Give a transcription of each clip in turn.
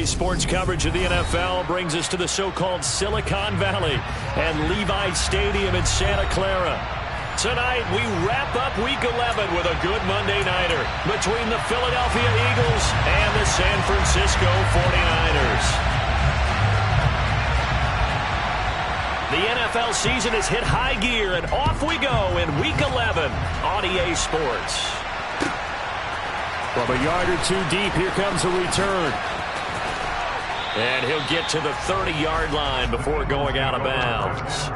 Today's sports coverage of the NFL brings us to the so-called Silicon Valley and Levi Stadium in Santa Clara. Tonight, we wrap up Week 11 with a good Monday nighter between the Philadelphia Eagles and the San Francisco 49ers. The NFL season has hit high gear, and off we go in Week 11 on EA Sports. From a yard or two deep, here comes a return. And he'll get to the 30-yard line before going out of bounds.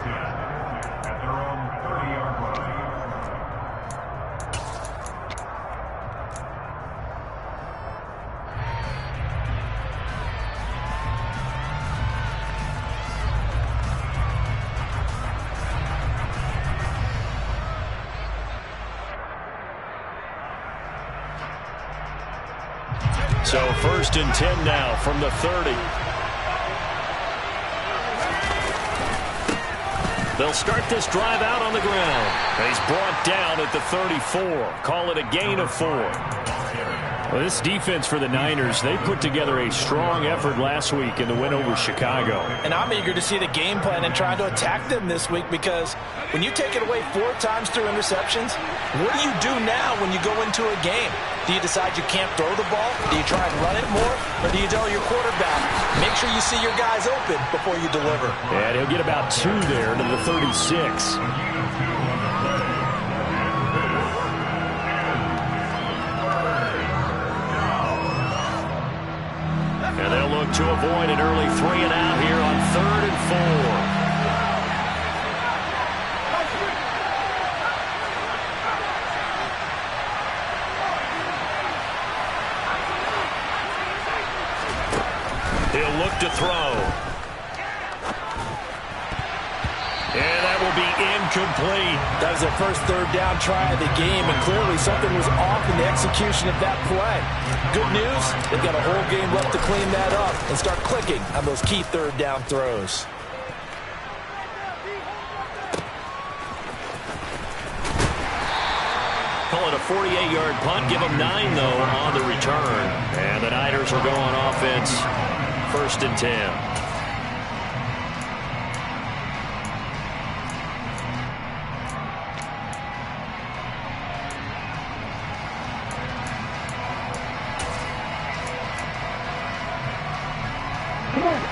So 1st and 10 now from the 30. They'll start this drive out on the ground. He's brought down at the 34. Call it a gain of 4. Well, this defense for the Niners, they put together a strong effort last week in the win over Chicago. And I'm eager to see the game plan and try to attack them this week, because when you take it away 4 times through interceptions, what do you do now when you go into a game? Do you decide you can't throw the ball? Do you try and run it more? Or do you tell your quarterback, make sure you see your guys open before you deliver? And he'll get about 2 there to the 36. And they'll look to avoid an early 3 and out here on 3rd and 4. He'll look to throw. And that will be incomplete. That was their first 3rd down try of the game, and clearly something was off in the execution of that play. Good news, they've got a whole game left to clean that up and start clicking on those key 3rd down throws. Call it a 48-yard punt. Give them 9, though, on the return. And the Niners will go on offense. 1st and 10.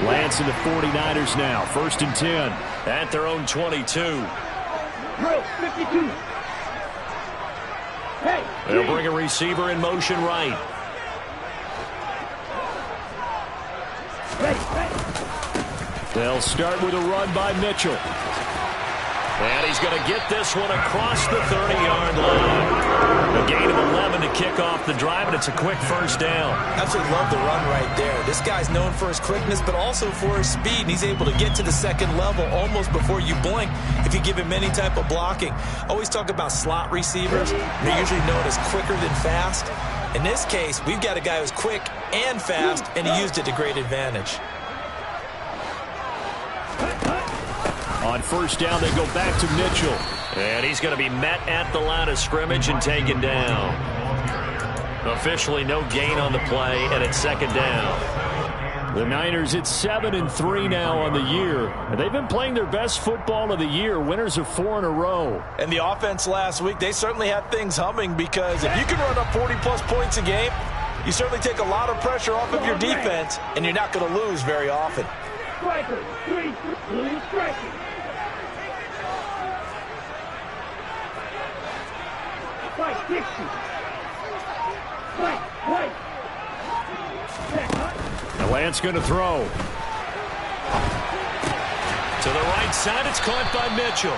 Lance and the 49ers now. 1st and 10 at their own 22. Drill 52. Hey. They'll bring a receiver in motion right. They'll start with a run by Mitchell. And he's going to get this one across the 30-yard line. A gain of 11 to kick off the drive, and it's a quick 1st down. Absolutely love the run right there. This guy's known for his quickness, but also for his speed. And he's able to get to the 2nd level almost before you blink if you give him any type of blocking. Always talk about slot receivers. They're usually known as quicker than fast. In this case, we've got a guy who's quick and fast, and he used it to great advantage. On 1st down, they go back to Mitchell. And he's going to be met at the line of scrimmage and taken down. Officially no gain on the play, and it's 2nd down. The Niners, it's 7-3 now on the year. And they've been playing their best football of the year. Winners of 4 in a row. And the offense last week, they certainly had things humming, because if you can run up 40-plus points a game, you certainly take a lot of pressure off of your defense, and you're not going to lose very often. Striker, 3, striker. Fight, Dixie. Fight. Now Lance going to throw. To the right side, it's caught by Mitchell.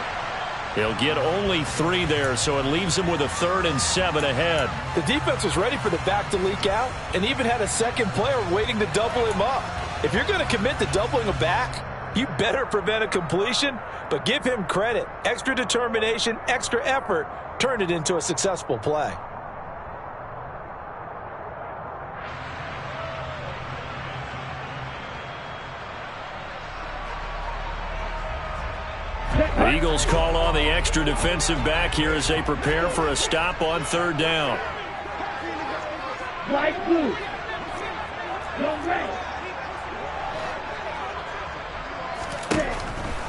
He'll get only 3 there, so it leaves him with a 3rd and 7 ahead. The defense was ready for the back to leak out, and even had a 2nd player waiting to double him up. If you're going to commit to doubling a back, you better prevent a completion, but give him credit. Extra determination, extra effort, turned it into a successful play. The Eagles call on the extra defensive back here as they prepare for a stop on 3rd down. Light blue. No red.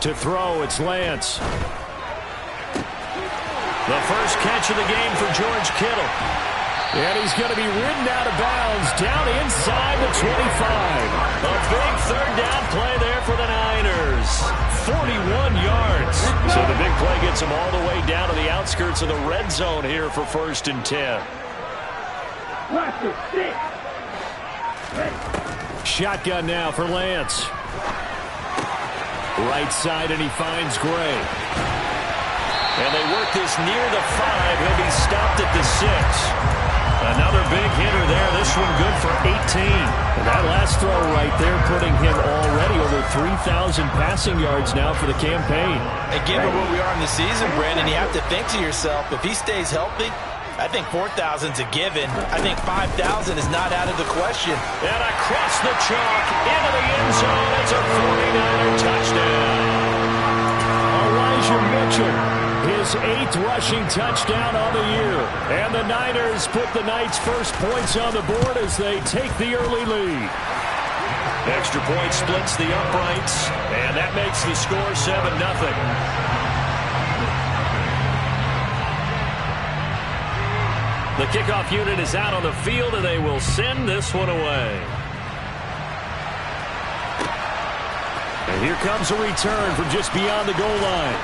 To throw, it's Lance. The first catch of the game for George Kittle. And he's going to be ridden out of bounds down inside the 25. A big third down play there for the Niners. 41 yards. So the big play gets him all the way down to the outskirts of the red zone here for 1st and 10. Shotgun now for Lance. Right side, and he finds Gray. And they work this near the 5. He'll be stopped at the 6. Another big hitter there. This one good for 18. And that last throw right there putting him already over 3,000 passing yards now for the campaign. And given where we are in the season, Brandon, you have to think to yourself, if he stays healthy, I think 4,000's a given. I think 5,000 is not out of the question. And across the chalk into the end zone. It's a 49er touchdown. Elijah Mitchell, his 8th rushing touchdown on the year. And the Niners put the Knights' first points on the board as they take the early lead. Extra point splits the uprights, and that makes the score 7-0. The kickoff unit is out on the field, and they will send this one away. And here comes a return from just beyond the goal line.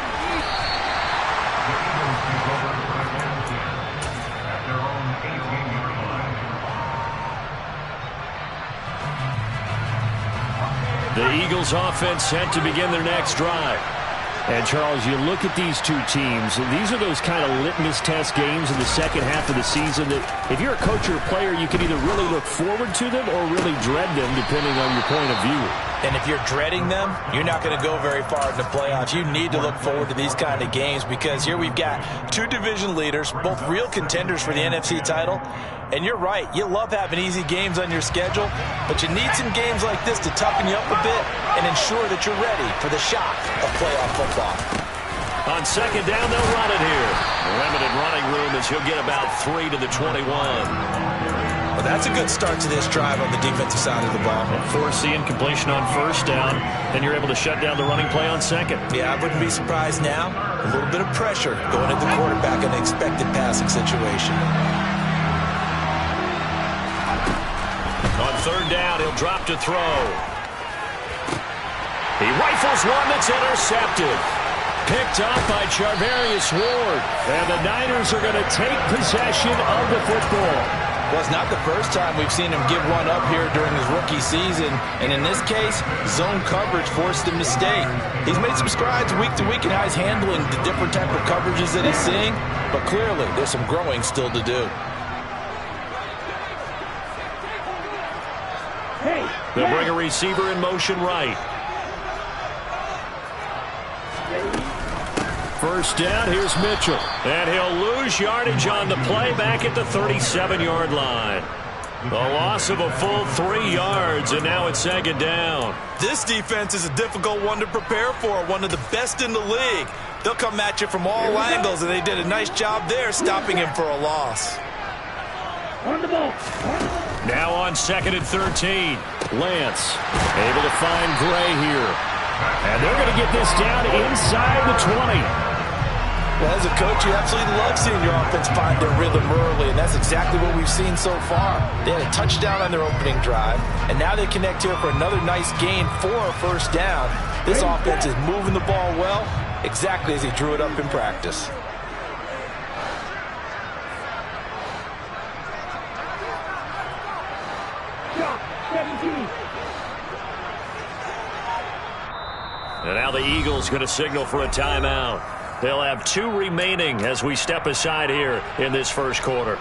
The Eagles offense set to begin their next drive. And, Charles, you look at these two teams, and these are those kind of litmus test games in the second half of the season that if you're a coach or a player, you can either really look forward to them or really dread them, depending on your point of view. And if you're dreading them, you're not going to go very far in the playoffs. You need to look forward to these kind of games because here we've got two division leaders, both real contenders for the NFC title. And you're right, you love having easy games on your schedule, but you need some games like this to toughen you up a bit and ensure that you're ready for the shock of playoff football. On second down, they'll run it here. Limited running room as he'll get about 3 to the 21. Well, that's a good start to this drive on the defensive side of the ball. Force the incompletion on first down, and you're able to shut down the running play on second. Yeah, I wouldn't be surprised now. A little bit of pressure going at the quarterback in an expected passing situation. On third down, he'll drop to throw. He rifles one that's intercepted. Picked off by Charvarius Ward. And the Niners are going to take possession of the football. Well, it's not the first time we've seen him give one up here during his rookie season. And in this case, zone coverage forced him to stay. He's made some strides week to week in how he's handling the different type of coverages that he's seeing. But clearly, there's some growing still to do. They'll bring a receiver in motion right. First down, here's Mitchell. And he'll lose yardage on the play back at the 37-yard line. A loss of a full 3 yards, and now it's second down. This defense is a difficult one to prepare for, one of the best in the league. They'll come at you from all angles, and they did a nice job there stopping him for a loss. On the ball. Now on 2nd and 13. Lance able to find Gray here. And they're going to get this down inside the 20. Well, as a coach, you absolutely love seeing your offense find their rhythm early, and that's exactly what we've seen so far. They had a touchdown on their opening drive, and now they connect here for another nice gain for a first down. This offense is moving the ball well, exactly as he drew it up in practice. And now the Eagles going to signal for a timeout. They'll have 2 remaining as we step aside here in this first quarter.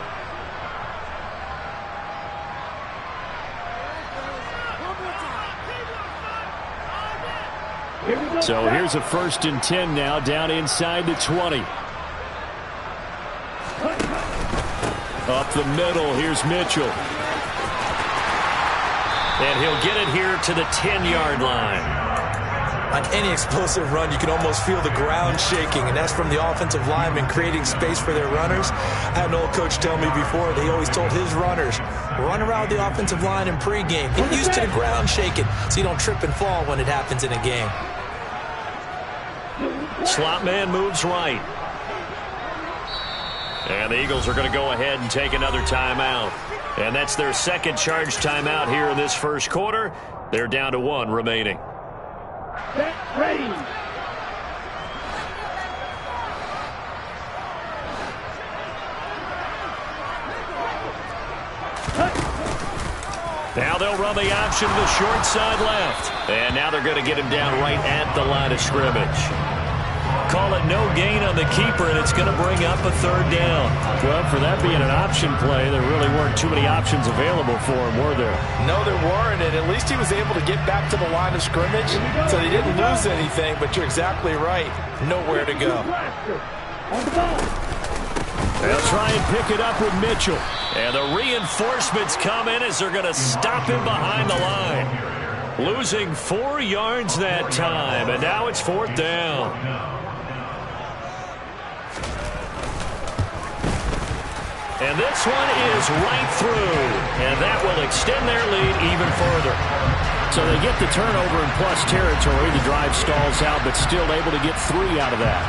So here's a 1st and 10 now down inside the 20. Up the middle, here's Mitchell. And he'll get it here to the 10-yard line. On any explosive run, you can almost feel the ground shaking, and that's from the offensive linemen creating space for their runners. I had an old coach tell me before, they always told his runners, run around the offensive line in pregame. Get used to the ground shaking so you don't trip and fall when it happens in a game. Slot man moves right. And the Eagles are going to go ahead and take another timeout. And that's their second charge timeout here in this first quarter. They're down to 1 remaining. Set, ready. Now they'll run the option to the short side left. And now they're going to get him down right at the line of scrimmage. Call it no gain on the keeper, and it's going to bring up a 3rd down. Well, for that being an option play, there really weren't too many options available for him, were there? No, there weren't, and at least he was able to get back to the line of scrimmage, so he didn't lose anything, but you're exactly right. Nowhere to go. On the ball. They'll try and pick it up with Mitchell. And the reinforcements come in as they're going to stop him behind the line. Losing 4 yards that time, and now it's 4th down. And this one is right through, and that will extend their lead even further. So they get the turnover in plus territory. The drive stalls out, but still able to get 3 out of that.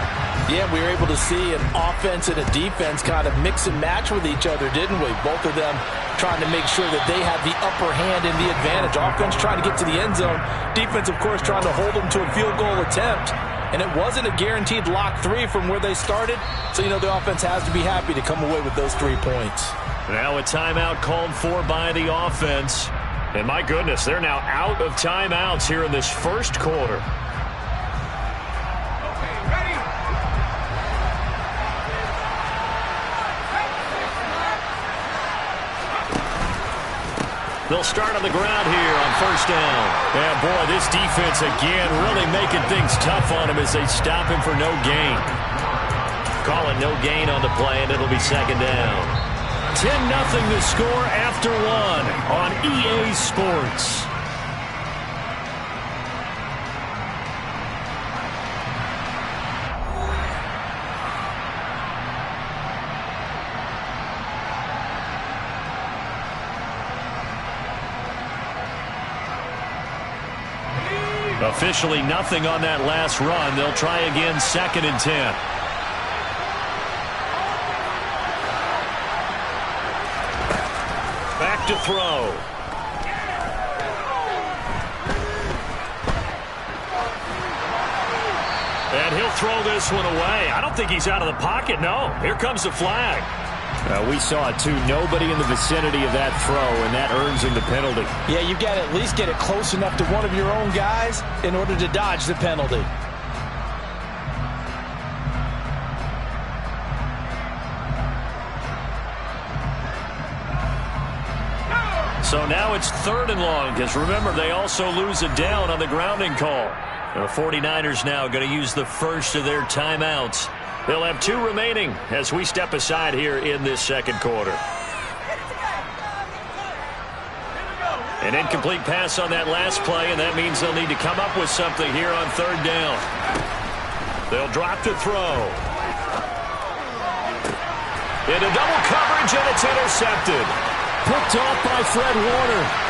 Yeah, we were able to see an offense and a defense kind of mix and match with each other, didn't we? Both of them trying to make sure that they had the upper hand and the advantage. Offense trying to get to the end zone. Defense, of course, trying to hold them to a field goal attempt. And it wasn't a guaranteed lock 3 from where they started. So, you know, the offense has to be happy to come away with those 3 points. Now a timeout called for by the offense. And my goodness, they're now out of timeouts here in this first quarter. They'll start on the ground here on 1st down. Yeah, boy, this defense again really making things tough on him as they stop him for no gain. Call it no gain on the play, and it'll be 2nd down. 10-0 the score after 1 on EA Sports. Officially nothing on that last run. They'll try again 2nd and 10. Back to throw. And he'll throw this one away. I don't think he's out of the pocket, no. Here comes the flag. We saw it, too. Nobody in the vicinity of that throw, and that earns him the penalty. Yeah, you've got to at least get it close enough to one of your own guys in order to dodge the penalty. So now it's 3rd and long, because remember, they also lose a down on the grounding call. The 49ers now going to use the first of their timeouts. They'll have 2 remaining as we step aside here in this second quarter. An incomplete pass on that last play, and that means they'll need to come up with something here on 3rd down. They'll drop to throw. Into double coverage, and it's intercepted. Picked off by Fred Warner.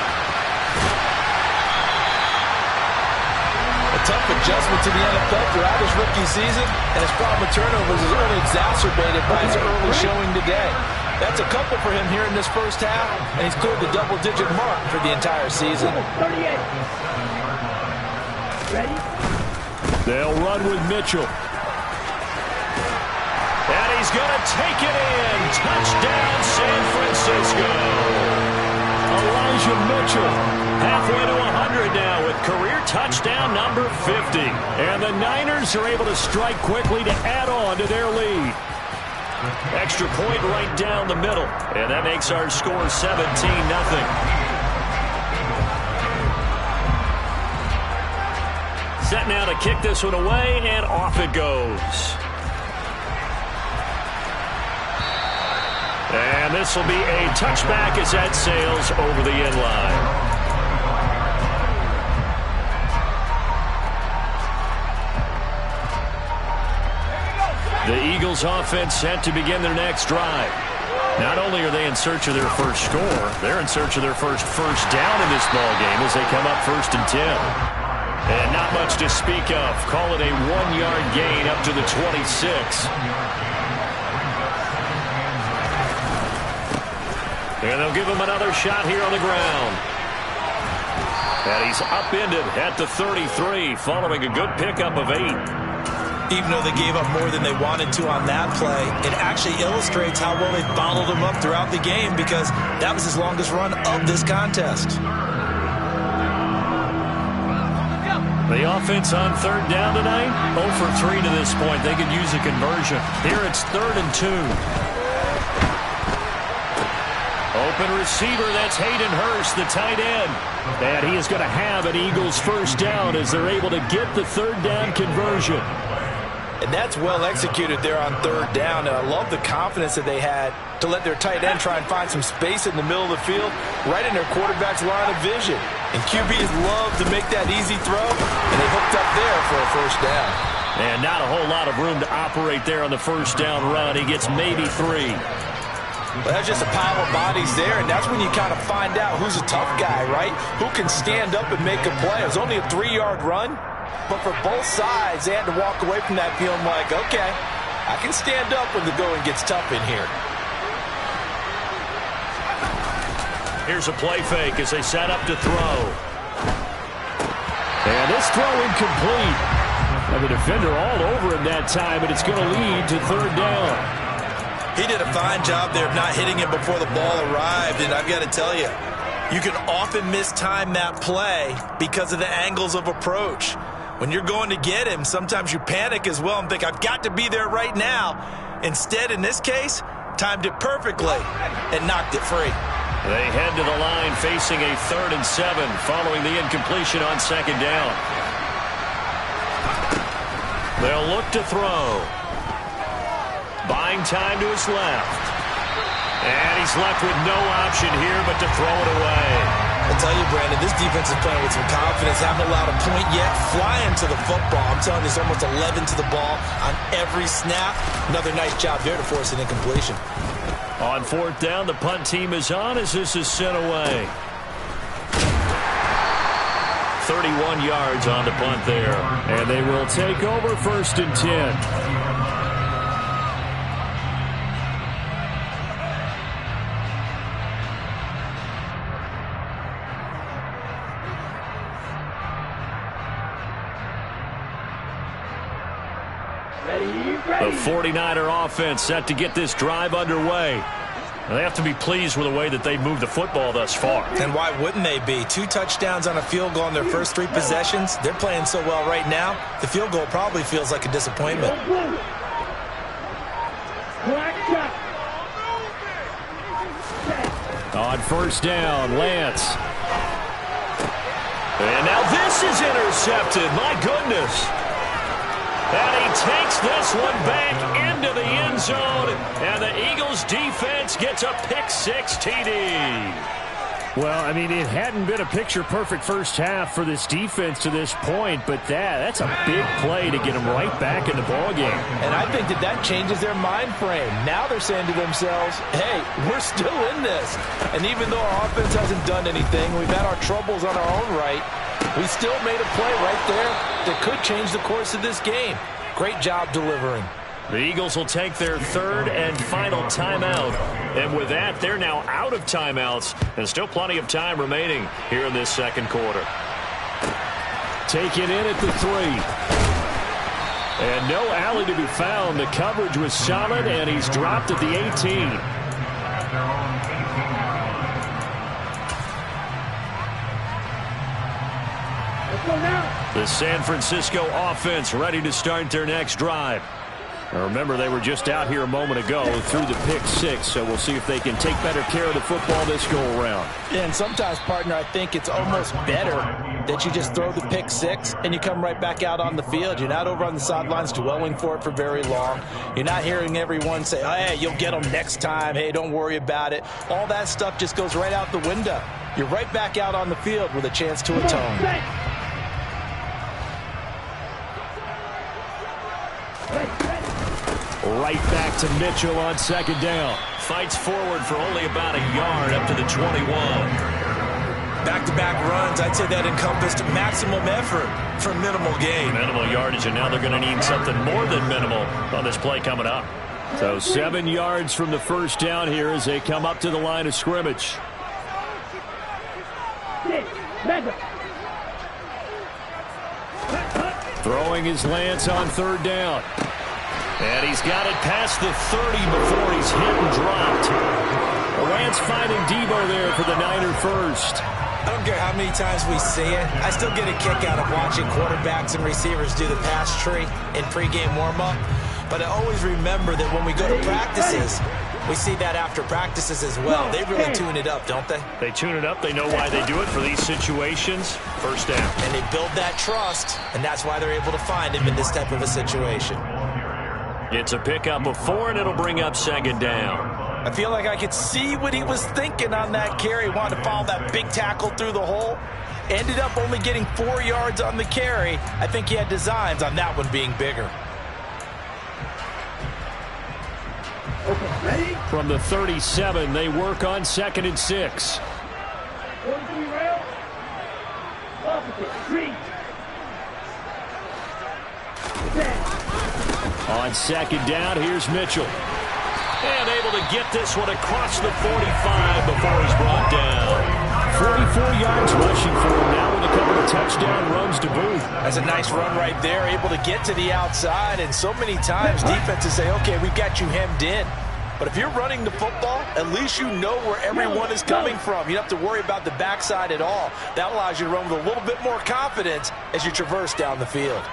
Tough adjustment to the NFL throughout his rookie season, and his problem with turnovers is only exacerbated by his early showing today. That's a couple for him here in this first half, and he's cleared the double-digit mark for the entire season. 38. Ready? They'll run with Mitchell. And he's going to take it in. Touchdown, San Francisco. Elijah Mitchell. Halfway to 100 now with career touchdown number 50. And the Niners are able to strike quickly to add on to their lead. Extra point right down the middle. And that makes our score 17-0. Set now to kick this one away, and off it goes. And this will be a touchback as that sails over the end line. The Eagles offense set to begin their next drive. Not only are they in search of their first score, they're in search of their first down in this ball game as they come up 1st and 10. And not much to speak of. Call it a 1-yard gain up to the 26. And they'll give him another shot here on the ground. And he's upended at the 33 following a good pickup of 8. Even though they gave up more than they wanted to on that play, it actually illustrates how well they followed him up throughout the game because that was his longest run of this contest. The offense on third down tonight, 0 for 3 to this point. They could use a conversion. Here it's 3rd and 2. Open receiver, that's Hayden Hurst, the tight end. And he is going to have an Eagles first down as they're able to get the 3rd down conversion. And that's well executed there on 3rd down. And I love the confidence that they had to let their tight end try and find some space in the middle of the field, right in their quarterback's line of vision. And QBs love to make that easy throw, and they hooked up there for a first down. And not a whole lot of room to operate there on the first down run. He gets maybe 3. Well, that's just a pile of bodies there, and that's when you kind of find out who's a tough guy, right? Who can stand up and make a play. It was only a 3-yard run, but for both sides, they had to walk away from that feeling like, okay, I can stand up when the going gets tough in here. Here's a play fake as they set up to throw. And this throw incomplete. And the defender all over him that time, and it's going to lead to 3rd down. He did a fine job there of not hitting him before the ball arrived, and I've got to tell you, you can often mistime that play because of the angles of approach. When you're going to get him, sometimes you panic as well and think, I've got to be there right now. Instead, in this case, timed it perfectly and knocked it free. They head to the line facing a 3rd and 7 following the incompletion on 2nd down. They'll look to throw. Buying time to his left. And he's left with no option here but to throw it away. I tell you, Brandon, this defense is playing with some confidence. Haven't allowed a point yet. Flying to the football. I'm telling you, it's almost 11 to the ball on every snap. Another nice job there to force an incompletion. On 4th down, the punt team is on as this is sent away. 31 yards on the punt there. And they will take over 1st and 10. The 49er offense set to get this drive underway. They have to be pleased with the way that they've moved the football thus far. And why wouldn't they be? 2 touchdowns on a field goal in their first 3 possessions. They're playing so well right now, the field goal probably feels like a disappointment. On 1st down, Lance. And now this is intercepted. My goodness. And he takes this one back into the end zone. And the Eagles defense gets a pick-6 TD. Well, I mean, it hadn't been a picture-perfect first half for this defense to this point, but that's a big play to get them right back in the ballgame. And I think that changes their mind frame. Now they're saying to themselves, hey, we're still in this. And even though our offense hasn't done anything, we've had our troubles on our own right, we still made a play right there that could change the course of this game. Great job delivering. The Eagles will take their 3rd and final timeout. And with that, they're now out of timeouts. And still plenty of time remaining here in this 2nd quarter. Take it in at the 3. And no alley to be found. The coverage was solid, and he's dropped at the 18. The San Francisco offense ready to start their next drive. Now remember, they were just out here a moment ago through the pick-6, so we'll see if they can take better care of the football this go-around. And sometimes, partner, I think it's almost better that you just throw the pick-6 and you come right back out on the field. You're not over on the sidelines dwelling for it for very long. You're not hearing everyone say, oh, hey, you'll get them next time. Hey, don't worry about it. All that stuff just goes right out the window. You're right back out on the field with a chance to atone. Right back to Mitchell on 2nd down. Fights forward for only about a yard up to the 21. Back-to-back runs, I'd say that encompassed maximum effort for minimal gain. Minimal yardage, and now they're going to need something more than minimal on this play coming up. So 7 yards from the first down here as they come up to the line of scrimmage. Throwing his Lance on third down. And he's got it past the 30 before he's hit and dropped. Lance finding Debo there for the Niner first. I don't care how many times we see it. I still get a kick out of watching quarterbacks and receivers do the pass tree in pregame warm-up. But I always remember that when we go to practices, we see that after practices as well. They really tune it up, don't they? They tune it up. They know why they do it for these situations. First down. And they build that trust, and that's why they're able to find him in this type of a situation. It's a pickup of 4, and it'll bring up second down. I feel like I could see what he was thinking on that carry. Wanted to follow that big tackle through the hole. Ended up only getting 4 yards on the carry. I think he had designs on that one being bigger. From the 37, they work on 2nd and 6. On second down, here's Mitchell. And able to get this one across the 45 before he's brought down. 44 yards rushing for him now with a couple of touchdown runs to boot. That's a nice run right there, able to get to the outside. And so many times defenses say, okay, we've got you hemmed in. But if you're running the football, at least you know where everyone is coming from. You don't have to worry about the backside at all. That allows you to run with a little bit more confidence as you traverse down the field.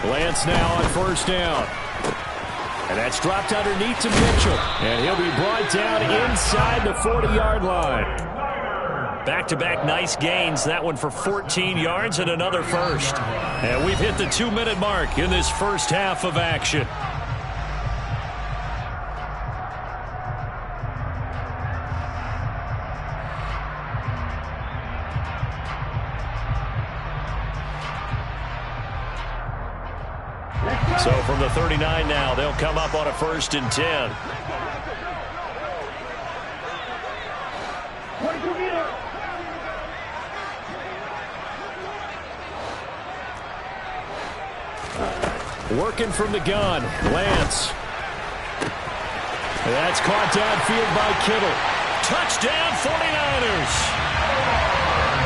Lance now on first down. And that's dropped underneath to Mitchell. And he'll be brought down inside the 40-yard line. Back-to-back nice gains. That one for 14 yards and another first. And we've hit the 2-minute mark in this first half of action. So from the 39 now, they'll come up on a 1st and 10. Working from the gun, Lance. That's caught downfield by Kittle. Touchdown 49ers.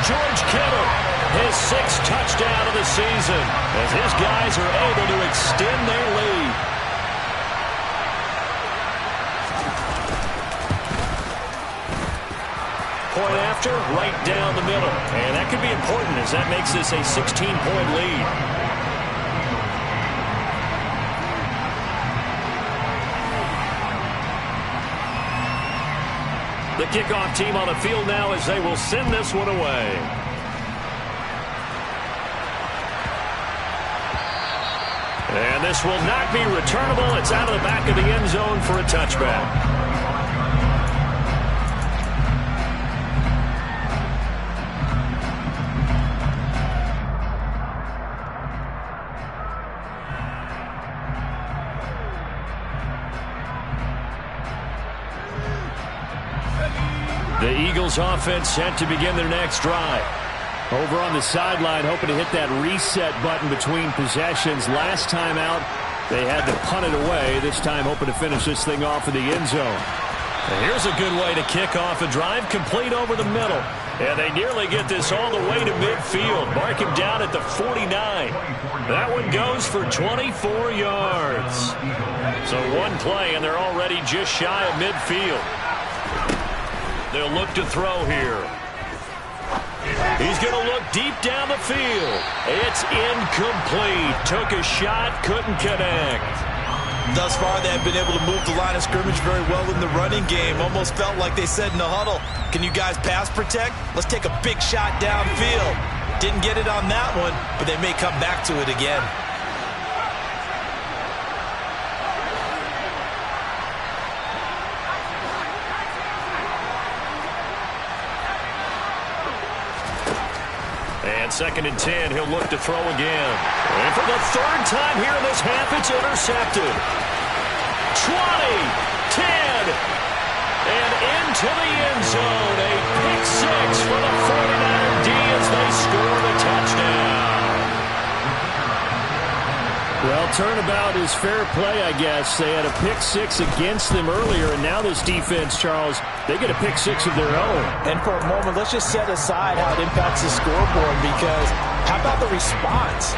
George Kittle, his 6th touchdown of the season, as his guys are able to extend their lead. Point after, right down the middle. And that could be important as that makes this a 16-point lead. The kickoff team on the field now as they will send this one away. And this will not be returnable. It's out of the back of the end zone for a touchback. The Eagles offense set to begin their next drive. Over on the sideline, hoping to hit that reset button between possessions. Last time out, they had to punt it away. This time hoping to finish this thing off in the end zone. And here's a good way to kick off a drive, complete over the middle. And they nearly get this all the way to midfield. Mark him down at the 49. That one goes for 24 yards. So one play, and they're already just shy of midfield. They'll look to throw here. He's going to look deep down the field. It's incomplete. Took a shot, couldn't connect. Thus far, they have been able to move the line of scrimmage very well in the running game. Almost felt like they said in the huddle, can you guys pass protect? Let's take a big shot downfield. Didn't get it on that one, but they may come back to it again. And 2nd and 10, he'll look to throw again. And for the 3rd time here in this half, it's intercepted. 20, And into the end zone. A pick six for the 49er D as they score the touchdown. Well, turnabout is fair play, I guess. They had a pick six against them earlier, and now this defense, Charles, they get a pick six of their own. And for a moment, let's just set aside how it impacts the scoreboard, because how about the response?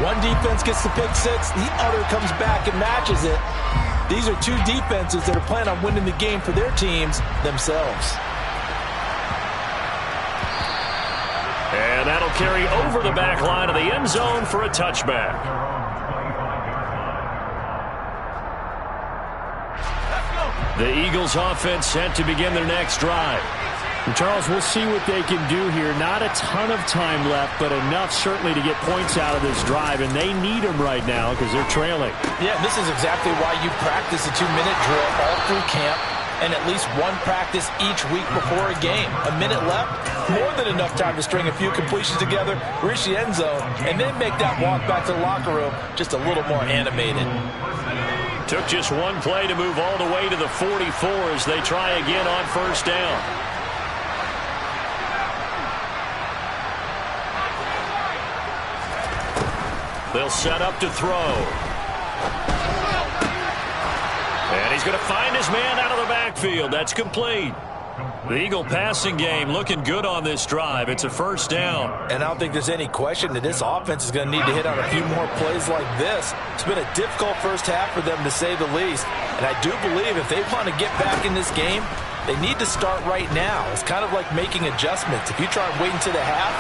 One defense gets the pick six, the other comes back and matches it. These are two defenses that are planning on winning the game for their teams themselves. And that'll carry over the back line of the end zone for a touchback. The Eagles offense set to begin their next drive. And Charles, we'll see what they can do here. Not a ton of time left, but enough certainly to get points out of this drive, and they need them right now because they're trailing. Yeah, this is exactly why you practice a 2-minute drill all through camp and at least one practice each week before a game. A minute left, more than enough time to string a few completions together, reach the end zone, and then make that walk back to the locker room just a little more animated. Took just one play to move all the way to the 44 as they try again on first down. They'll set up to throw. And he's going to find his man out of the backfield. That's complete. The Eagle passing game looking good on this drive. It's a first down. And I don't think there's any question that this offense is going to need to hit on a few more plays like this. It's been a difficult first half for them, to say the least. And I do believe if they want to get back in this game, they need to start right now. It's kind of like making adjustments. If you try and wait until the half,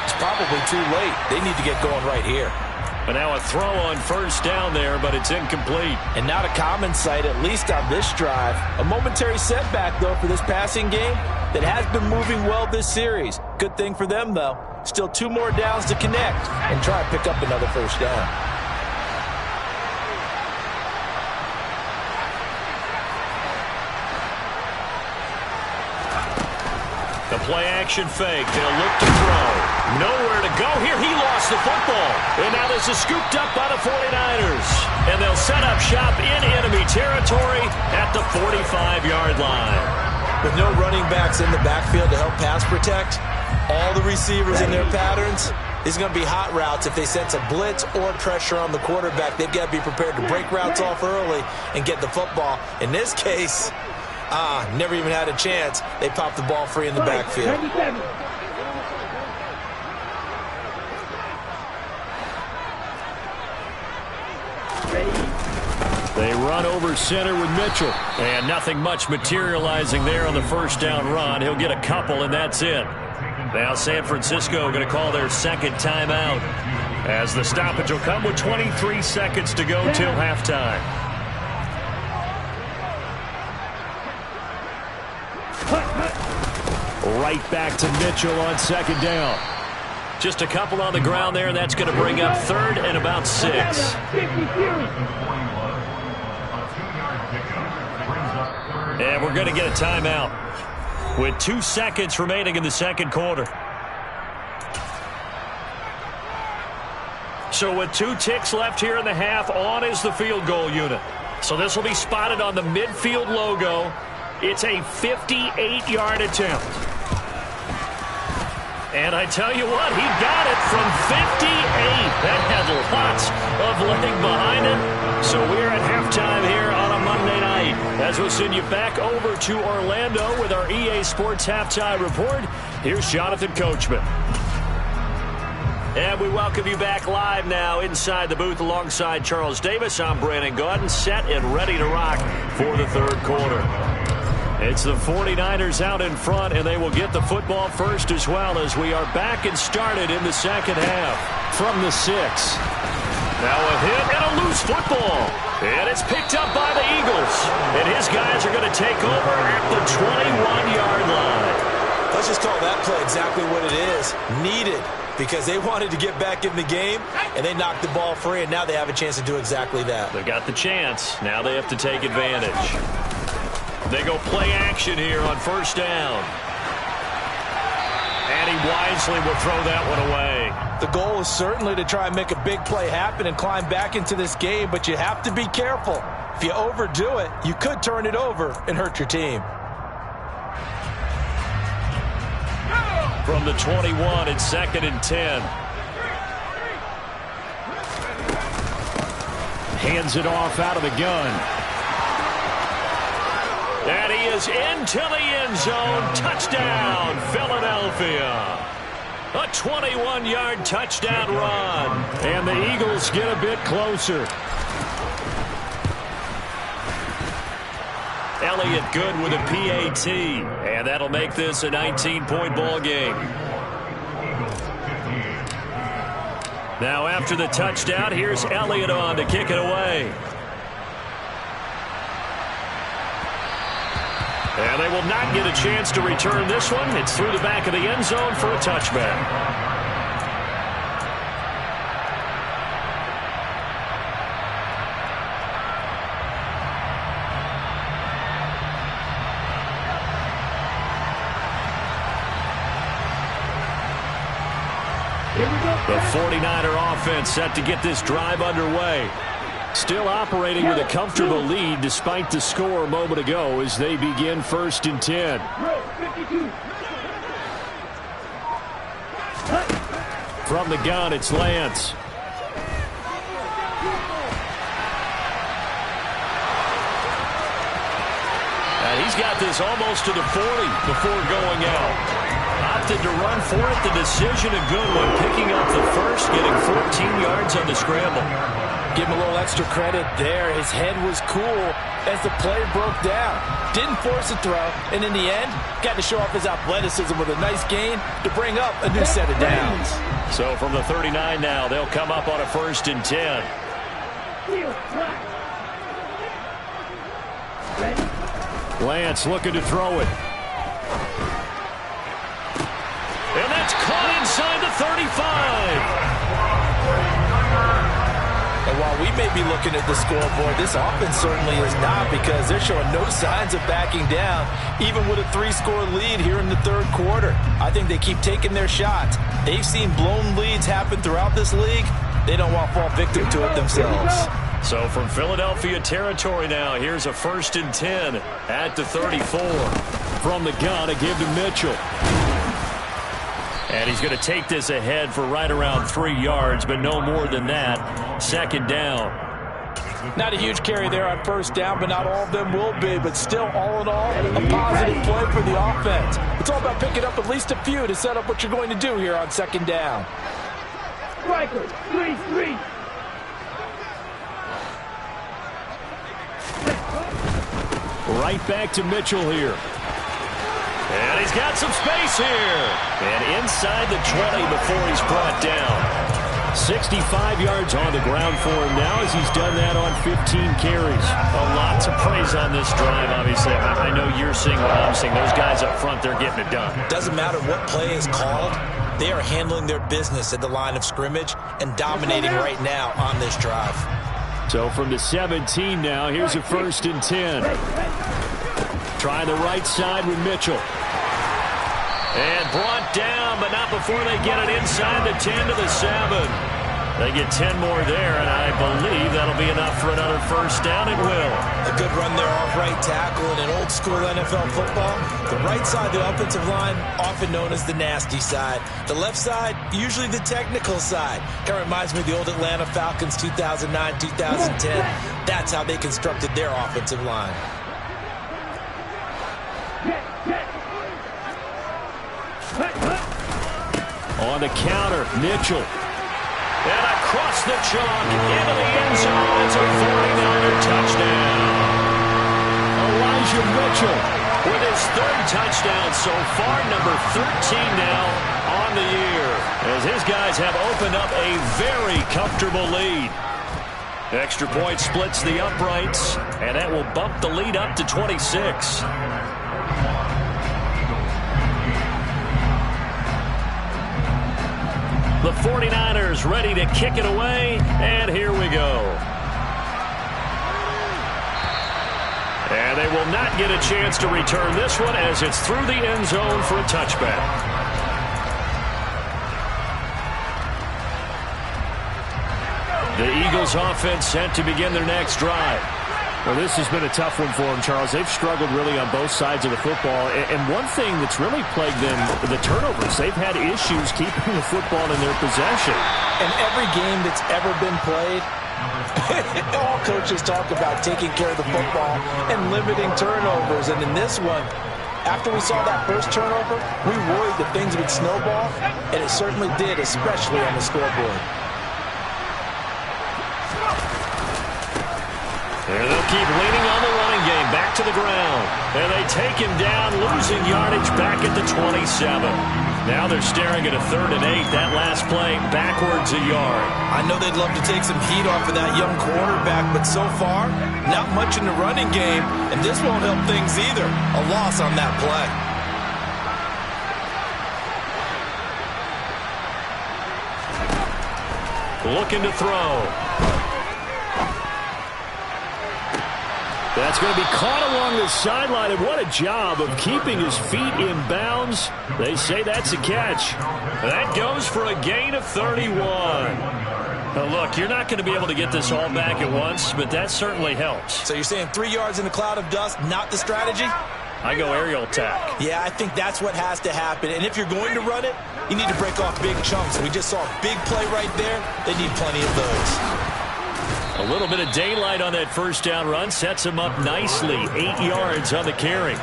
it's probably too late. They need to get going right here. And now a throw on first down there, but it's incomplete. And not a common sight, at least on this drive. A momentary setback, though, for this passing game that has been moving well this series. Good thing for them, though. Still 2 more downs to connect and try and pick up another first down. The play-action fake. They'll look to throw. Nowhere to go here. He lost the football. And now this is scooped up by the 49ers. And they'll set up shop in enemy territory at the 45-yard line. With no running backs in the backfield to help pass protect, all the receivers in their patterns, these are going to be hot routes. If they sense a blitz or pressure on the quarterback, they've got to be prepared to break routes off early and get the football. In this case, never even had a chance. They popped the ball free in the backfield. They run over center with Mitchell. And nothing much materializing there on the first down run. He'll get a couple, and that's it. Now San Francisco going to call their second timeout, as the stoppage will come with 23 seconds to go till halftime. Right back to Mitchell on second down. Just a couple on the ground there. That's going to bring up third and about 6. And we're going to get a timeout with 2 seconds remaining in the second quarter. So with 2 ticks left here in the half, on is the field goal unit. So this will be spotted on the midfield logo. It's a 58-yard attempt. And I tell you what, he got it from 58. That had lots of leg behind it. So we're at halftime here on a Monday night, as we'll send you back over to Orlando with our EA Sports Halftime Report. Here's Jonathan Coachman. And we welcome you back live now inside the booth alongside Charles Davis. I'm Brandon Gaudin, set and ready to rock for the third quarter. It's the 49ers out in front, and they will get the football first as well, as we are back and started in the second half. From the 6. Now a hit and a loose football. And it's picked up by the Eagles. And his guys are going to take over at the 21-yard line. Let's just call that play exactly what it is. Needed, because they wanted to get back in the game, and they knocked the ball free, and now they have a chance to do exactly that. They got the chance. Now they have to take advantage. They go play action here on first down. And he wisely will throw that one away. The goal is certainly to try and make a big play happen and climb back into this game, but you have to be careful. If you overdo it, you could turn it over and hurt your team. From the 21, it's 2nd and 10. Hands it off out of the gun. And he is into the end zone. Touchdown, Philadelphia. A 21-yard touchdown run. And the Eagles get a bit closer. Elliott good with a PAT. And that'll make this a 19-point ball game. Now after the touchdown, here's Elliott on to kick it away. And they will not get a chance to return this one. It's through the back of the end zone for a touchback. The 49er offense set to get this drive underway. Still operating with a comfortable lead despite the score a moment ago as they begin 1st and 10. From the gun, it's Lance. And he's got this almost to the 40 before going out. Opted to run for it. The decision a good one. Picking up the first, getting 14 yards on the scramble. Give him a little extra credit there. His head was cool as the play broke down. Didn't force a throw, and in the end, got to show off his athleticism with a nice gain to bring up a new set of downs. So from the 39 now, they'll come up on a 1st and 10. Lance looking to throw it. And that's caught inside the 35. And while we may be looking at the scoreboard, this offense certainly is not, because they're showing no signs of backing down, even with a 3-score lead here in the 3rd quarter. I think they keep taking their shots. They've seen blown leads happen throughout this league. They don't want to fall victim to it themselves. So from Philadelphia territory now, here's a 1st and 10 at the 34. From the gun, a give to Mitchell. And he's going to take this ahead for right around 3 yards, but no more than that. 2nd down. Not a huge carry there on 1st down, but not all of them will be. But still, all in all, a positive play for the offense. It's all about picking up at least a few to set up what you're going to do here on 2nd down. Striker, 3-3. Right back to Mitchell here. And he's got some space here. And inside the 20 before he's brought down. 65 yards on the ground for him now as he's done that on 15 carries. Lots of praise on this drive, obviously. I know you're seeing what I'm seeing. Those guys up front, they're getting it done. Doesn't matter what play is called. They are handling their business at the line of scrimmage and dominating right now on this drive. So from the 17 now, here's a 1st and 10. Try the right side with Mitchell. And brought down, but not before they get it inside the 10 to the 7. They get 10 more there, and I believe that'll be enough for another 1st down. It will. A good run there off right tackle in an old school NFL football. The right side of the offensive line, often known as the nasty side. The left side, usually the technical side. Kind of reminds me of the old Atlanta Falcons 2009, 2010. That's how they constructed their offensive line. On the counter, Mitchell. And across the chalk into the end zone. It's a 49er touchdown. Elijah Mitchell with his 3rd touchdown so far, number 13 now on the year, as his guys have opened up a very comfortable lead. Extra point splits the uprights, and that will bump the lead up to 26. The 49ers ready to kick it away, and here we go. And they will not get a chance to return this one as it's through the end zone for a touchback. The Eagles offense set to begin their next drive. Well, this has been a tough one for them, Charles. They've struggled really on both sides of the football. And one thing that's really plagued them, the turnovers. They've had issues keeping the football in their possession. And every game that's ever been played, all coaches talk about taking care of the football and limiting turnovers. And in this one, after we saw that first turnover, we worried that things would snowball, and it certainly did, especially on the scoreboard. And they'll keep leaning on the running game, back to the ground. And they take him down, losing yardage back at the 27. Now they're staring at a 3rd and 8. That last play, backwards a yard. I know they'd love to take some heat off of that young quarterback, but so far, not much in the running game, and this won't help things either. A loss on that play. Looking to throw. That's going to be caught along the sideline, and what a job of keeping his feet in bounds. They say that's a catch. That goes for a gain of 31. Now look, you're not going to be able to get this all back at once, but that certainly helps. So you're saying 3 yards in a cloud of dust, not the strategy? I go aerial attack. Yeah, I think that's what has to happen. And if you're going to run it, you need to break off big chunks. We just saw a big play right there. They need plenty of those. A little bit of daylight on that first down run sets him up nicely. 8 yards on the carry.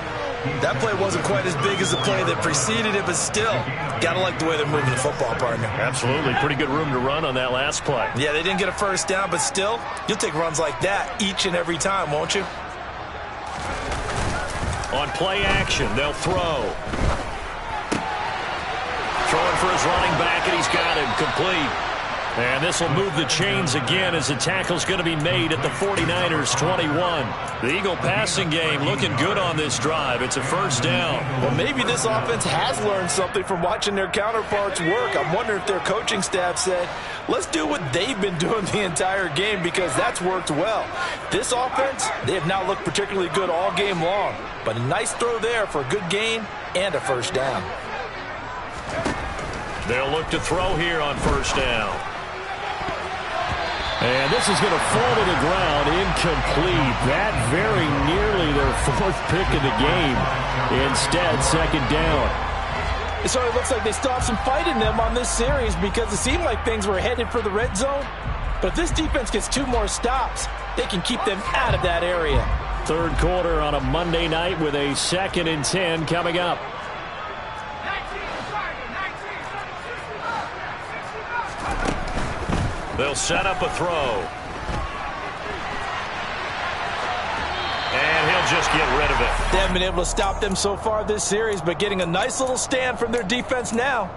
That play wasn't quite as big as the play that preceded it, but still, gotta like the way they're moving the football, partner. Absolutely. Pretty good room to run on that last play. Yeah, they didn't get a first down, but still, you'll take runs like that each and every time, won't you? On play action, they'll throw. Throwing for his running back, and he's got him complete. And this will move the chains again as the tackle's going to be made at the 49ers 21. The Eagle passing game looking good on this drive. It's a first down. Well, maybe this offense has learned something from watching their counterparts work. I'm wondering if their coaching staff said, let's do what they've been doing the entire game, because that's worked well. This offense, they have not looked particularly good all game long. But a nice throw there for a good gain and a first down. They'll look to throw here on first down. And this is going to fall to the ground, incomplete. That very nearly their 4th pick of the game. Instead, second down. It sort of looks like they still have some fight in them on this series, because it seemed like things were headed for the red zone. But if this defense gets 2 more stops, they can keep them out of that area. 3rd quarter on a Monday night with a 2nd and 10 coming up. They'll set up a throw. And he'll just get rid of it. They haven't been able to stop them so far this series, but getting a nice little stand from their defense now.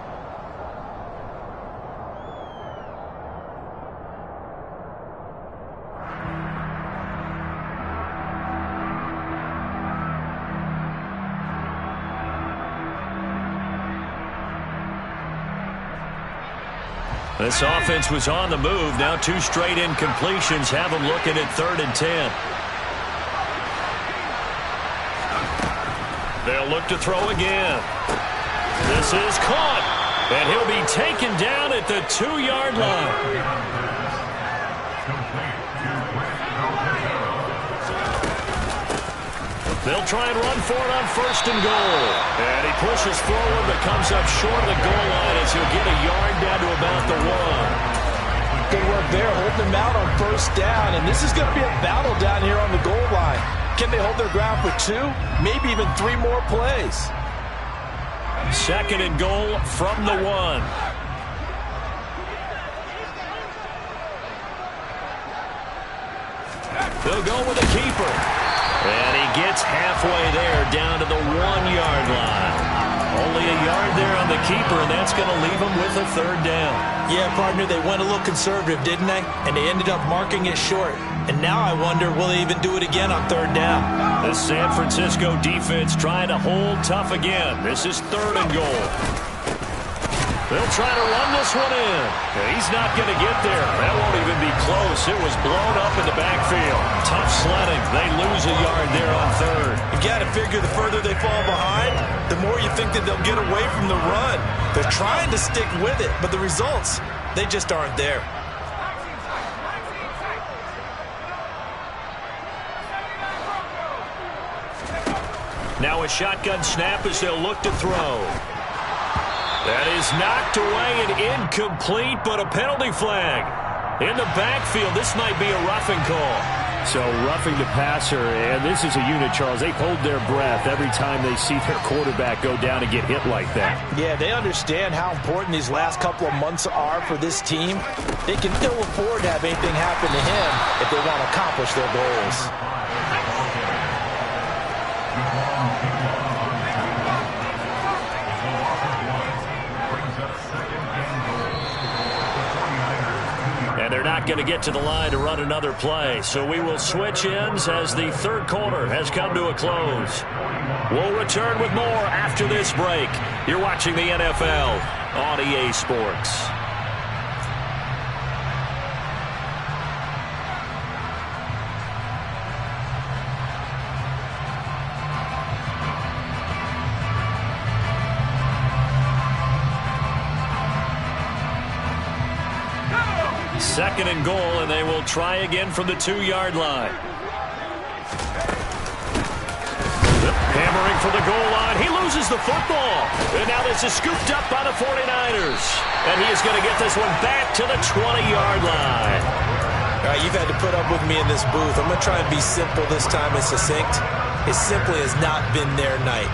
This offense was on the move. Now 2 straight incompletions have them looking at 3rd and 10. They'll look to throw again. This is caught. And he'll be taken down at the 2-yard line. They'll try and run for it on 1st and goal. And he pushes forward but comes up short of the goal line as he'll get a yard down to about the 1. Good work there, holding them out on 1st down. And this is going to be a battle down here on the goal line. Can they hold their ground for 2, maybe even 3 more plays? 2nd and goal from the 1. They'll go with a keeper. And he gets halfway there down to the 1-yard line. Only a yard there on the keeper, and that's going to leave him with a 3rd down. Yeah, partner, they went a little conservative, didn't they? And they ended up marking it short. And now I wonder, will they even do it again on 3rd down? The San Francisco defense trying to hold tough again. This is 3rd and goal. They'll try to run this one in. He's not going to get there. That won't even be close. It was blown up in the backfield. Tough sledding. They lose a yard there on 3rd. You got to figure the further they fall behind, the more you think that they'll get away from the run. They're trying to stick with it, but the results, they just aren't there. Now a shotgun snap as they'll look to throw. That is knocked away and incomplete, but a penalty flag. In the backfield, this might be a roughing call. So roughing the passer, and this is a unit, Charles. They hold their breath every time they see their quarterback go down and get hit like that. Yeah, they understand how important these last couple of months are for this team. They can ill afford to have anything happen to him if they want to accomplish their goals. And they're not going to get to the line to run another play. So we will switch ends as the third quarter has come to a close. We'll return with more after this break. You're watching the NFL on EA Sports. Second and goal, and they will try again from the 2-yard line. Hammering for the goal line. He loses the football. And now this is scooped up by the 49ers. And he is going to get this one back to the 20-yard line. All right, you've had to put up with me in this booth. I'm going to try and be simple this time and succinct. It simply has not been their night.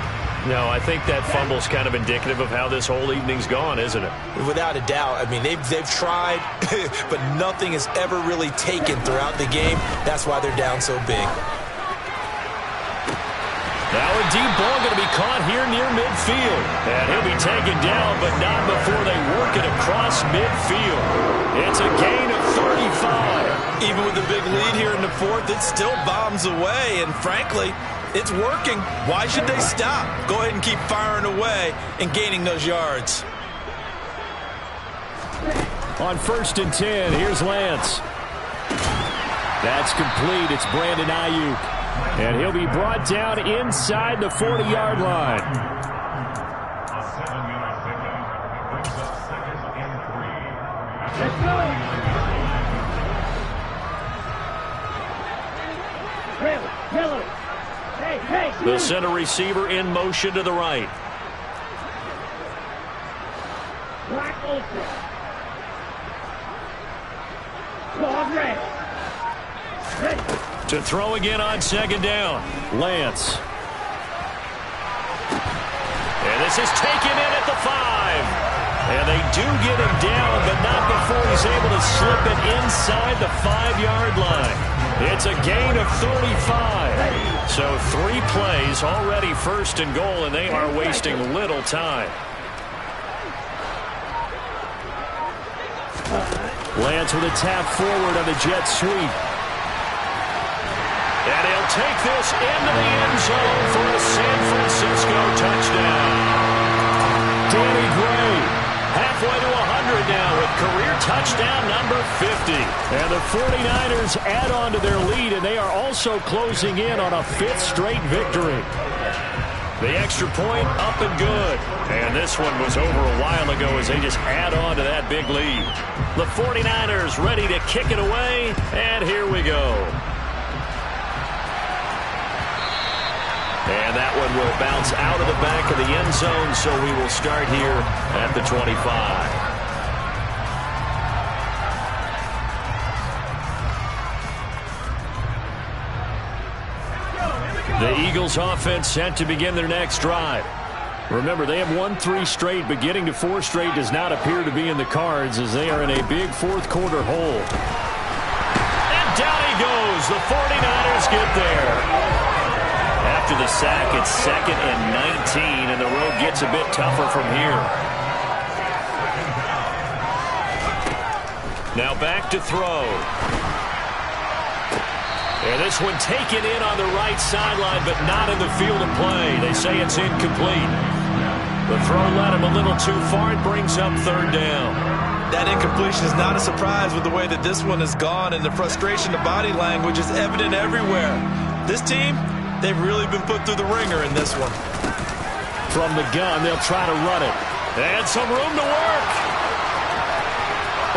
No, I think that fumble's kind of indicative of how this whole evening's gone, isn't it? Without a doubt. I mean, they've tried, but nothing has ever really taken throughout the game. That's why they're down so big. Now a deep ball going to be caught here near midfield. And he'll be taken down, but not before they work it across midfield. It's a gain of 35. Even with the big lead here in the fourth, it still bombs away. And frankly, it's working. Why should they stop? Go ahead and keep firing away and gaining those yards. On 1st and 10, here's Lance. That's complete. It's Brandon Ayuk. And he'll be brought down inside the 40-yard line. Let's go. Trailer. Hey. The center receiver in motion to the right. Black Ultra. Dog red. Ready. To throw again on 2nd down. Lance. And this is taken in at the 5. And they do get him down, but not before he's able to slip it inside the 5-yard line. It's a gain of 35. So 3 plays already 1st and goal, and they are wasting little time. Lance with a tap forward on the jet sweep. And he'll take this into the end zone for a San Francisco touchdown. Danny Gray halfway to 100 now with career touchdown number 50. And the 49ers add on to their lead, and they are also closing in on a 5th straight victory. The extra point up and good. And this one was over a while ago as they just add on to that big lead. The 49ers ready to kick it away, and here we go. And that one will bounce out of the back of the end zone, so we will start here at the 25. The Eagles offense set to begin their next drive. Remember, they have won 3 straight, but getting to 4 straight does not appear to be in the cards as they are in a big 4th quarter hole. And down he goes. The 49ers get there. After the sack, it's 2nd and 19, and the road gets a bit tougher from here. Now back to throw. And this one taken in on the right sideline, but not in the field of play. They say it's incomplete. The throw led him a little too far. It brings up 3rd down. That incompletion is not a surprise with the way that this one has gone, and the frustration of body language is evident everywhere. This team, they've really been put through the ringer in this one. From the gun, they'll try to run it. And some room to work.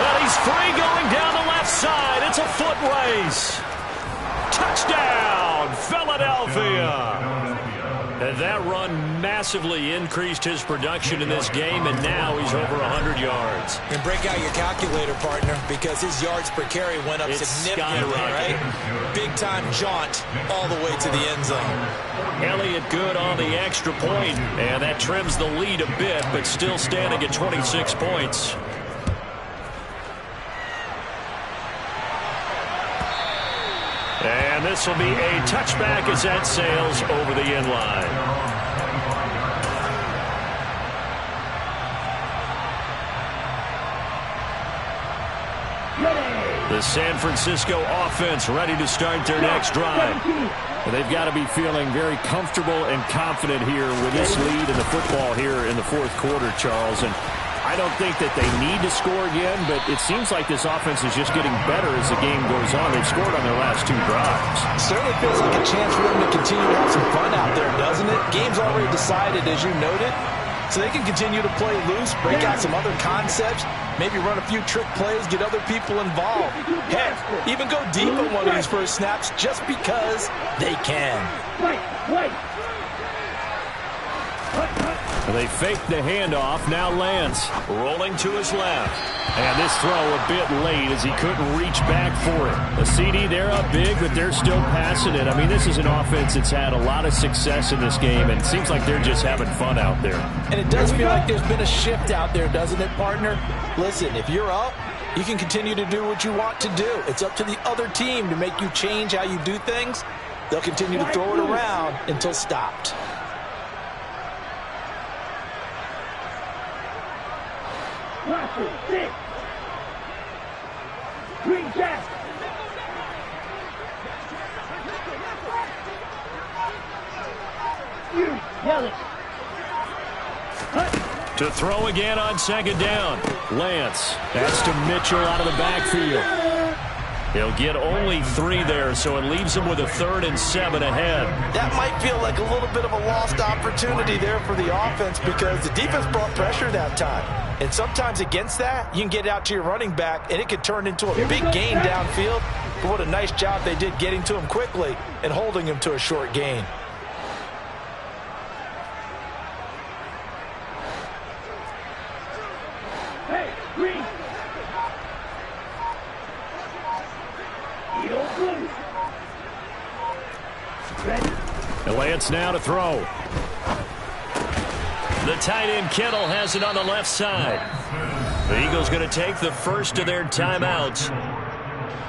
Well, he's free going down the left side. It's a foot race. Touchdown, Philadelphia. And that run massively increased his production in this game, and now he's over 100 yards. And break out your calculator, partner, because his yards per carry went up significantly, right? Big-time jaunt all the way to the end zone. Elliott good on the extra point, and that trims the lead a bit, but still standing at 26 points. And this will be a touchback as that sails over the end line. The San Francisco offense ready to start their next drive. Well, they've got to be feeling very comfortable and confident here with this lead in the football here in the fourth quarter, Charles. And I don't think that they need to score again, but it seems like this offense is just getting better as the game goes on. They've scored on their last 2 drives. Certainly feels like a chance for them to continue to have some fun out there, doesn't it? Game's already decided, as you noted, so they can continue to play loose, break out some other concepts, maybe run a few trick plays, get other people involved. Heck, even go deep on one of these first snaps just because they can. Wait. They fake the handoff. Now Lance Rolling to his left. And this throw a bit late as he couldn't reach back for it. A CD, they're up big, but they're still passing it. I mean, this is an offense that's had a lot of success in this game, and it seems like they're just having fun out there. And it does feel like there's been a shift out there, doesn't it, partner? Listen, if you're up, you can continue to do what you want to do. It's up to the other team to make you change how you do things. They'll continue to throw it around until stopped. Russell, 6. Green Jack. You, yell it. To throw again on second down. Lance, that's to Mitchell out of the backfield. He'll get only 3 there, so it leaves him with a 3rd and 7 ahead. That might feel like a little bit of a lost opportunity there for the offense because the defense brought pressure that time. And sometimes against that, you can get out to your running back, and it could turn into a big gain downfield. But what a nice job they did getting to him quickly and holding him to a short gain. Hey, Green. And Lance now to throw. The tight end Kittle has it on the left side. The Eagles going to take the first of their timeouts.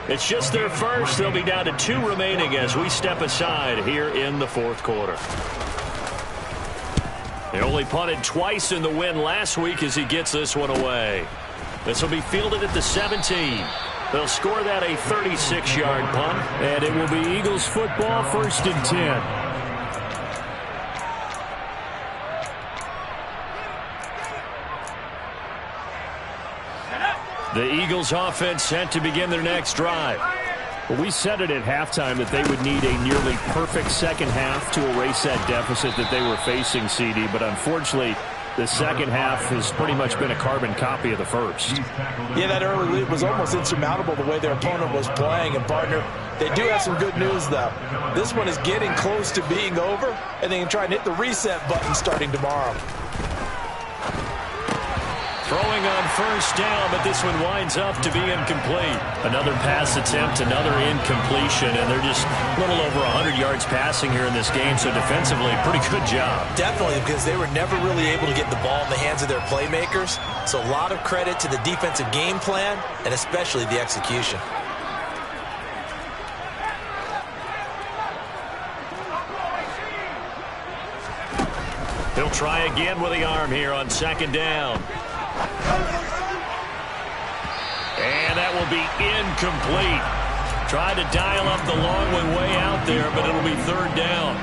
It's just their first. They'll be down to 2 remaining as we step aside here in the fourth quarter. They only punted twice in the win last week as he gets this one away. This will be fielded at the 17. They'll score that a 36-yard punt. And it will be Eagles football, 1st and 10. The Eagles offense set to begin their next drive. Well, we said it at halftime that they would need a nearly perfect second half to erase that deficit that they were facing, CD. But unfortunately, the second half has pretty much been a carbon copy of the first. Yeah, that early lead was almost insurmountable the way their opponent was playing. And, partner, they do have some good news, though. This one is getting close to being over, and they can try and hit the reset button starting tomorrow. Throwing on first down, but this one winds up to be incomplete. Another pass attempt, another incompletion, and they're just a little over 100 yards passing here in this game, so defensively, pretty good job. Definitely, because they were never really able to get the ball in the hands of their playmakers, so a lot of credit to the defensive game plan, and especially the execution. He'll try again with the arm here on second down. And that will be incomplete. Tried to dial up the long way out there, but it'll be 3rd down.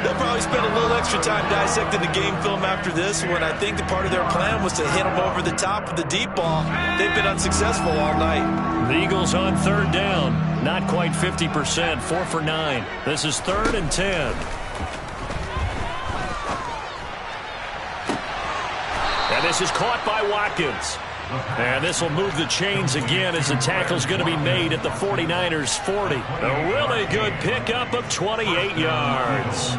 They'll probably spend a little extra time dissecting the game film after this one. I think the part of their plan was to hit them over the top with the deep ball. They've been unsuccessful all night. The Eagles on 3rd down. Not quite 50%, 4 for 9. This is 3rd and 10. And this is caught by Watkins. And this will move the chains again as the tackle's going to be made at the 49ers' 40. A really good pickup of 28 yards.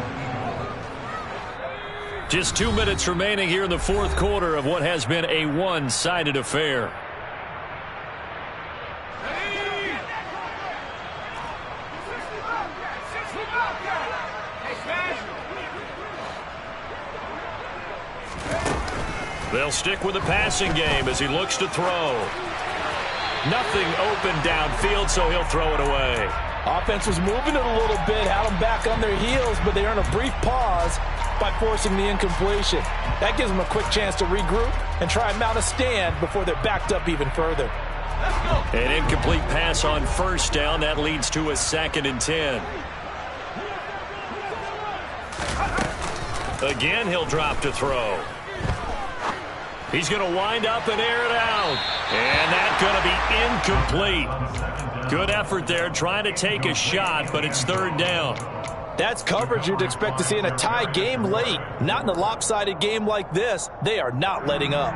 Just 2 minutes remaining here in the fourth quarter of what has been a one-sided affair. They'll stick with the passing game as he looks to throw. Nothing open downfield, so he'll throw it away. Offense was moving it a little bit, had them back on their heels, but they earn a brief pause by forcing the incompletion. That gives them a quick chance to regroup and try and mount a stand before they're backed up even further. An incomplete pass on first down. That leads to a 2nd and 10. Again, he'll drop to throw. He's going to wind up and air it out. And that's going to be incomplete. Good effort there trying to take a shot, but it's 3rd down. That's coverage you'd expect to see in a tie game late. Not in a lopsided game like this. They are not letting up.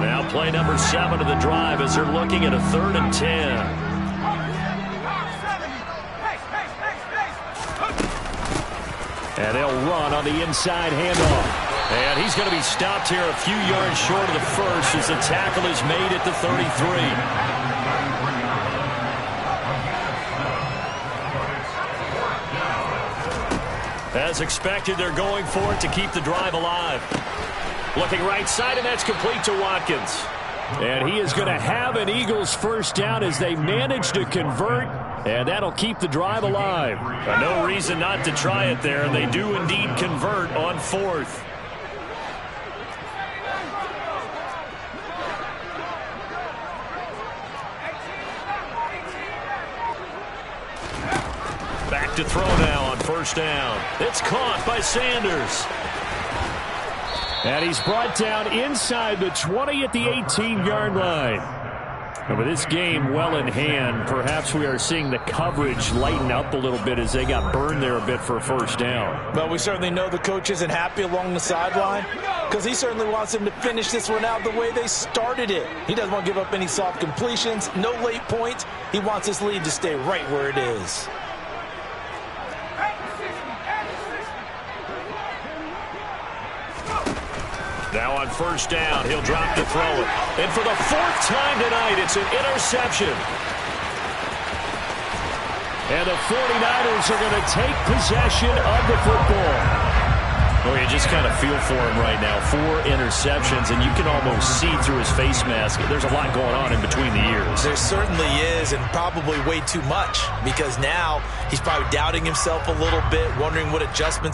Now play number 7 of the drive as they're looking at a 3rd and 10. And they'll run on the inside handoff. And he's going to be stopped here a few yards short of the first as the tackle is made at the 33. As expected, they're going for it to keep the drive alive. Looking right side, and that's complete to Watkins. And he is going to have an Eagles first down as they manage to convert, and that'll keep the drive alive. No reason not to try it there, and they do indeed convert on 4th. Back to throw now on first down. It's caught by Sanders. And he's brought down inside the 20 at the 18-yard line. And with this game well in hand, perhaps we are seeing the coverage lighten up a little bit as they got burned there a bit for a first down. Well, we certainly know the coach isn't happy along the sideline because he certainly wants them to finish this one out the way they started it. He doesn't want to give up any soft completions, no late points. He wants this lead to stay right where it is. Now on first down, he'll drop to throw it. And for the 4th time tonight, it's an interception. And the 49ers are going to take possession of the football. Well, you just kind of feel for him right now. 4 interceptions, and you can almost see through his face mask. There's a lot going on in between the ears. There certainly is, and probably way too much, because now he's probably doubting himself a little bit, wondering what adjustments